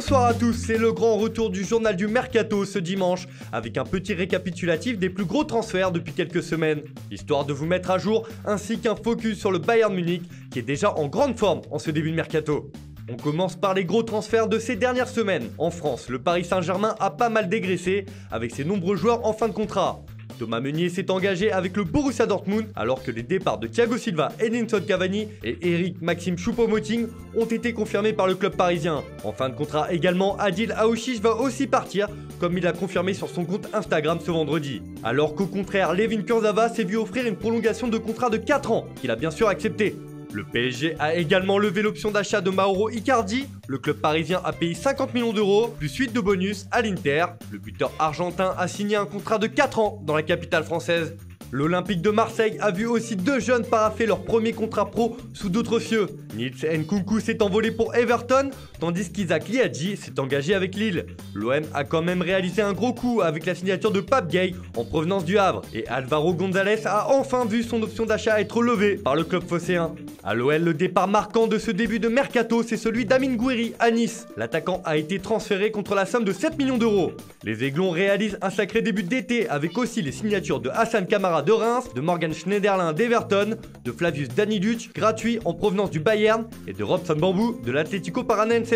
Bonsoir à tous, c'est le grand retour du journal du Mercato ce dimanche, avec un petit récapitulatif des plus gros transferts depuis quelques semaines, histoire de vous mettre à jour, ainsi qu'un focus sur le Bayern Munich, qui est déjà en grande forme en ce début de Mercato. On commence par les gros transferts de ces dernières semaines. En France, le Paris Saint-Germain a pas mal dégraissé, avec ses nombreux joueurs en fin de contrat. Thomas Meunier s'est engagé avec le Borussia Dortmund, alors que les départs de Thiago Silva, Edinson Cavani et Eric Maxime Choupo-Moting ont été confirmés par le club parisien. En fin de contrat également, Adil Aouchiche va aussi partir, comme il l'a confirmé sur son compte Instagram ce vendredi. Alors qu'au contraire, Layvin Kurzawa s'est vu offrir une prolongation de contrat de 4 ans, qu'il a bien sûr accepté. Le PSG a également levé l'option d'achat de Mauro Icardi. Le club parisien a payé 50 millions d'euros, plus 8 de bonus à l'Inter. Le buteur argentin a signé un contrat de 4 ans dans la capitale française. L'Olympique de Marseille a vu aussi deux jeunes paraffer leur premier contrat pro sous d'autres cieux. Nils Nkunku s'est envolé pour Everton, tandis qu'Isaac Liadji s'est engagé avec Lille. L'OM a quand même réalisé un gros coup avec la signature de Pape Gueye en provenance du Havre. Et Alvaro González a enfin vu son option d'achat être levée par le club phocéen. À l'OL, le départ marquant de ce début de Mercato, c'est celui d'Amine Gouiri à Nice. L'attaquant a été transféré contre la somme de 7 millions d'euros. Les Aiglons réalisent un sacré début d'été avec aussi les signatures de Hassan Kamara de Reims, de Morgan Schneiderlin d'Everton, de Flavius Daniduc, gratuit en provenance du Bayern, et de Robson Bambou de l'Atlético Paranense.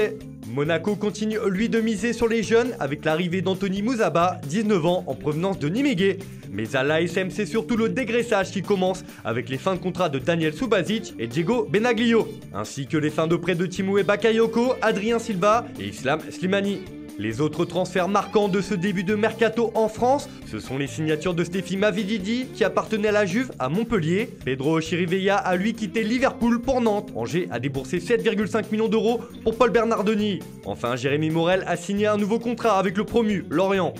Monaco continue lui de miser sur les jeunes avec l'arrivée d'Anthony Mouzaba, 19 ans, en provenance de Nimégé. Mais à l'ASM, c'est surtout le dégraissage qui commence avec les fins de contrat de Daniel Subasic et Diego Benaglio, ainsi que les fins de prêt de Timoué Bakayoko, Adrien Silva et Islam Slimani. Les autres transferts marquants de ce début de Mercato en France, ce sont les signatures de Stéphie Mavididi qui appartenait à la Juve à Montpellier. Pedro Chirivella a lui quitté Liverpool pour Nantes. Angers a déboursé 7,5 millions d'euros pour Paul Bernardoni. Enfin, Jérémy Morel a signé un nouveau contrat avec le promu Lorient.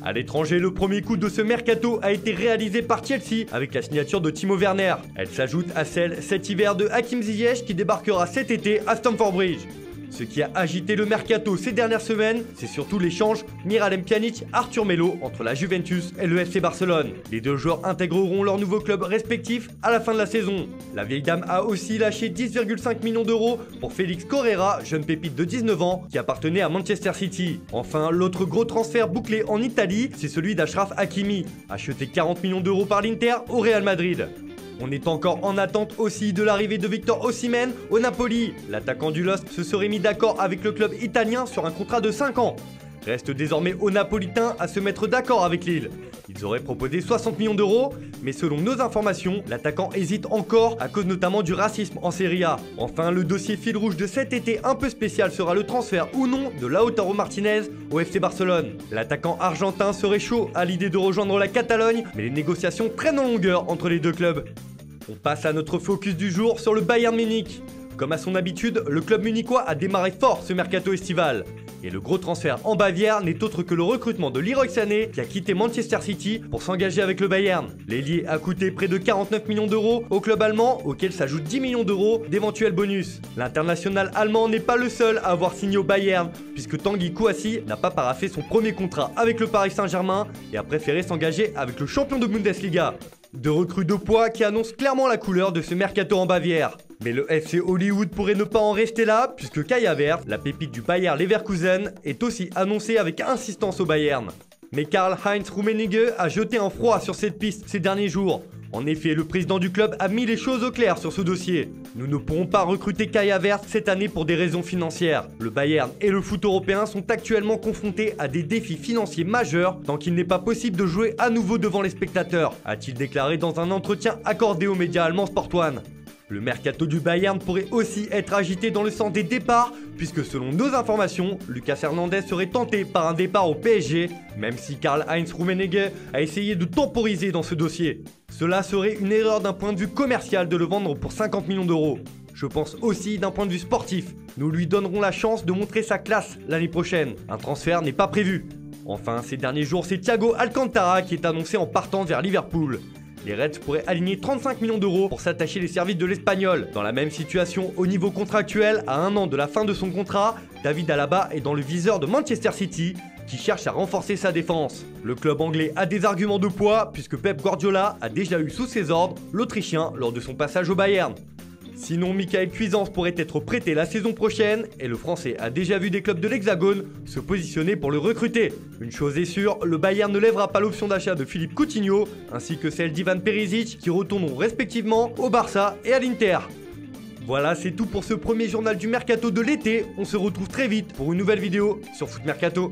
À l'étranger, le premier coup de ce Mercato a été réalisé par Chelsea avec la signature de Timo Werner. Elle s'ajoute à celle cet hiver de Hakim Ziyech qui débarquera cet été à Stamford Bridge. Ce qui a agité le Mercato ces dernières semaines, c'est surtout l'échange Miralem Pjanic-Arthur Melo entre la Juventus et le FC Barcelone. Les deux joueurs intégreront leurs nouveaux clubs respectifs à la fin de la saison. La vieille dame a aussi lâché 10,5 millions d'euros pour Félix Correa, jeune pépite de 19 ans qui appartenait à Manchester City. Enfin, l'autre gros transfert bouclé en Italie, c'est celui d'Achraf Hakimi, acheté 40 millions d'euros par l'Inter au Real Madrid. On est encore en attente aussi de l'arrivée de Victor Osimhen au Napoli. L'attaquant du LOSC se serait mis d'accord avec le club italien sur un contrat de 5 ans. Reste désormais aux Napolitains à se mettre d'accord avec Lille. Ils auraient proposé 60 millions d'euros, mais selon nos informations, l'attaquant hésite encore à cause notamment du racisme en Serie A. Enfin, le dossier fil rouge de cet été un peu spécial sera le transfert ou non de Lautaro Martinez au FC Barcelone. L'attaquant argentin serait chaud à l'idée de rejoindre la Catalogne, mais les négociations traînent en longueur entre les deux clubs. On passe à notre focus du jour sur le Bayern Munich. Comme à son habitude, le club munichois a démarré fort ce mercato estival. Et le gros transfert en Bavière n'est autre que le recrutement de Leroy Sané qui a quitté Manchester City pour s'engager avec le Bayern. L'ailier a coûté près de 49 millions d'euros au club allemand, auquel s'ajoutent 10 millions d'euros d'éventuels bonus. L'international allemand n'est pas le seul à avoir signé au Bayern, puisque Tanguy Kouassi n'a pas paraphé son premier contrat avec le Paris Saint-Germain et a préféré s'engager avec le champion de Bundesliga. Deux recrues de poids qui annoncent clairement la couleur de ce mercato en Bavière. Mais le FC Hollywood pourrait ne pas en rester là, puisque Kai Havertz, la pépite du Bayer Leverkusen, est aussi annoncé avec insistance au Bayern. Mais Karl-Heinz Rummenigge a jeté un froid sur cette piste ces derniers jours. En effet, le président du club a mis les choses au clair sur ce dossier. Nous ne pourrons pas recruter Kai Havertz cette année pour des raisons financières. Le Bayern et le foot européen sont actuellement confrontés à des défis financiers majeurs tant qu'il n'est pas possible de jouer à nouveau devant les spectateurs, a-t-il déclaré dans un entretien accordé aux médias allemands Sport 1. Le mercato du Bayern pourrait aussi être agité dans le sens des départs, puisque selon nos informations, Lucas Hernandez serait tenté par un départ au PSG, même si Karl-Heinz Rummenigge a essayé de temporiser dans ce dossier. Cela serait une erreur d'un point de vue commercial de le vendre pour 50 millions d'euros. Je pense aussi d'un point de vue sportif. Nous lui donnerons la chance de montrer sa classe l'année prochaine. Un transfert n'est pas prévu. Enfin, ces derniers jours, c'est Thiago Alcantara qui est annoncé en partant vers Liverpool. Les Reds pourraient aligner 35 millions d'euros pour s'attacher les services de l'Espagnol. Dans la même situation, au niveau contractuel, à 1 an de la fin de son contrat, David Alaba est dans le viseur de Manchester City, qui cherche à renforcer sa défense. Le club anglais a des arguments de poids, puisque Pep Guardiola a déjà eu sous ses ordres l'Autrichien lors de son passage au Bayern. Sinon, Michael Cuisance pourrait être prêté la saison prochaine et le Français a déjà vu des clubs de l'Hexagone se positionner pour le recruter. Une chose est sûre, le Bayern ne lèvera pas l'option d'achat de Philippe Coutinho ainsi que celle d'Ivan Perisic qui retourneront respectivement au Barça et à l'Inter. Voilà, c'est tout pour ce premier journal du Mercato de l'été. On se retrouve très vite pour une nouvelle vidéo sur Foot Mercato.